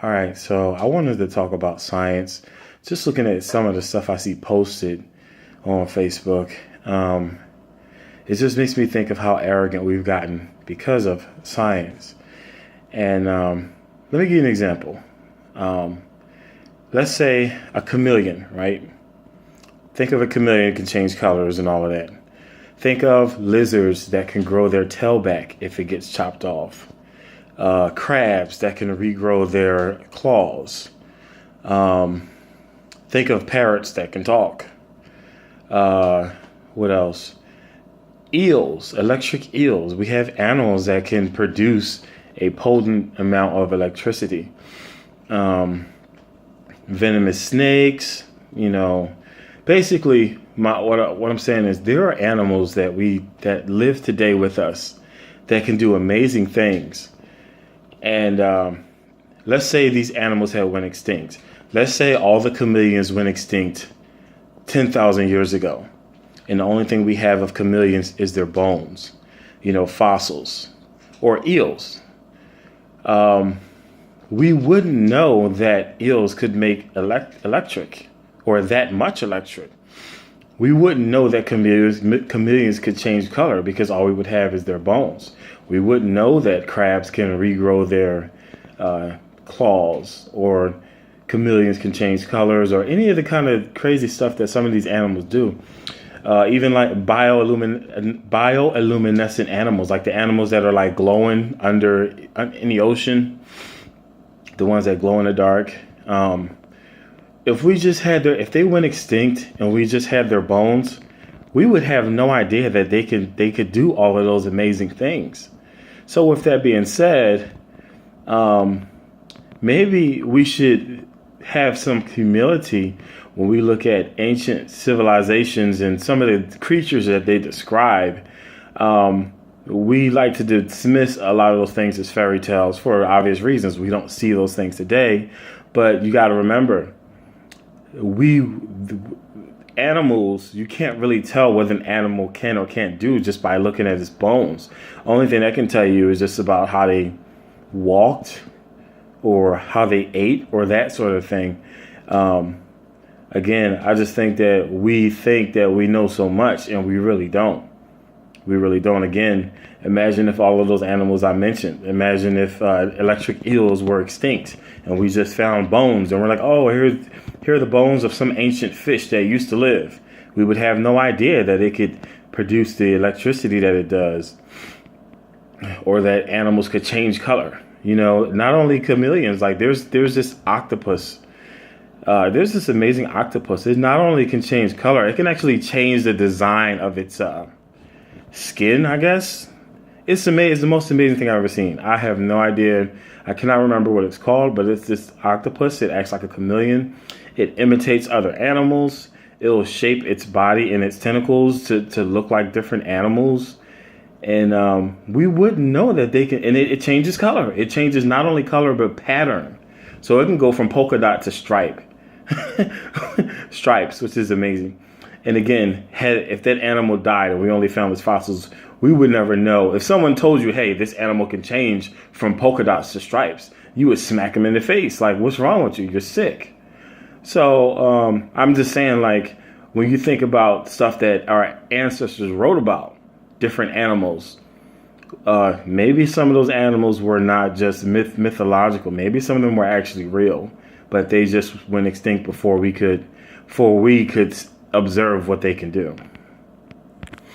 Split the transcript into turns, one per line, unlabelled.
All right, so I wanted to talk about science. Just looking at some of the stuff I see posted on Facebook, it just makes me think of how arrogant we've gotten because of science. And let me give you an example. Um, let's say a chameleon, right? Think of a chameleon can change colors and all of that. Think of lizards that can grow their tail back if it gets chopped off. Crabs that can regrow their claws. Think of parrots that can talk. What else? Eels, electric eels. We have animals that can produce a potent amount of electricity. Venomous snakes, basically what I'm saying is there are animals that live today with us that can do amazing things. And let's say these animals had went extinct. Let's say all the chameleons went extinct 10,000 years ago. And the only thing we have of chameleons is their bones, fossils or eels. We wouldn't know that eels could make electric or that much electric. We wouldn't know that chameleons could change color because all we would have is their bones. We wouldn't know that crabs can regrow their claws, or chameleons can change colors, or any of the kind of crazy stuff that some of these animals do. Even like bioluminescent animals, like the animals that are like glowing in the ocean, the ones that glow in the dark. If they went extinct and we just had their bones, we would have no idea that they could do all of those amazing things. So with that being said, maybe we should have some humility when we look at ancient civilizations and some of the creatures that they describe. We like to dismiss a lot of those things as fairy tales for obvious reasons. We don't see those things today, but you got to remember, animals, you can't really tell what an animal can or can't do just by looking at its bones. Only thing I can tell you is just about how they walked or how they ate or that sort of thing. Again, I just think that we know so much and we really don't. We really don't. Again, imagine if all of those animals I mentioned, imagine if electric eels were extinct and we just found bones and we're like, oh, here are the bones of some ancient fish that used to live. We would have no idea that it could produce the electricity that it does, or that animals could change color. Not only chameleons, like there's this octopus. There's this amazing octopus. It not only can change color, it can actually change the design of its skin, I guess. It's amazing. It's the most amazing thing I've ever seen. I have no idea. I cannot remember what it's called, but it's this octopus. It acts like a chameleon. It imitates other animals. It will shape its body and its tentacles to look like different animals. And we wouldn't know that they can. And it changes color. It changes not only color, but pattern. So it can go from polka dot to stripes, which is amazing. And again, if that animal died and we only found its fossils, we would never know. If someone told you, hey, this animal can change from polka dots to stripes, you would smack them in the face. Like, what's wrong with you? You're sick. So I'm just saying, like, when you think about stuff that our ancestors wrote about, different animals, maybe some of those animals were not just mythological. Maybe some of them were actually real, but they just went extinct before we could observe what they can do.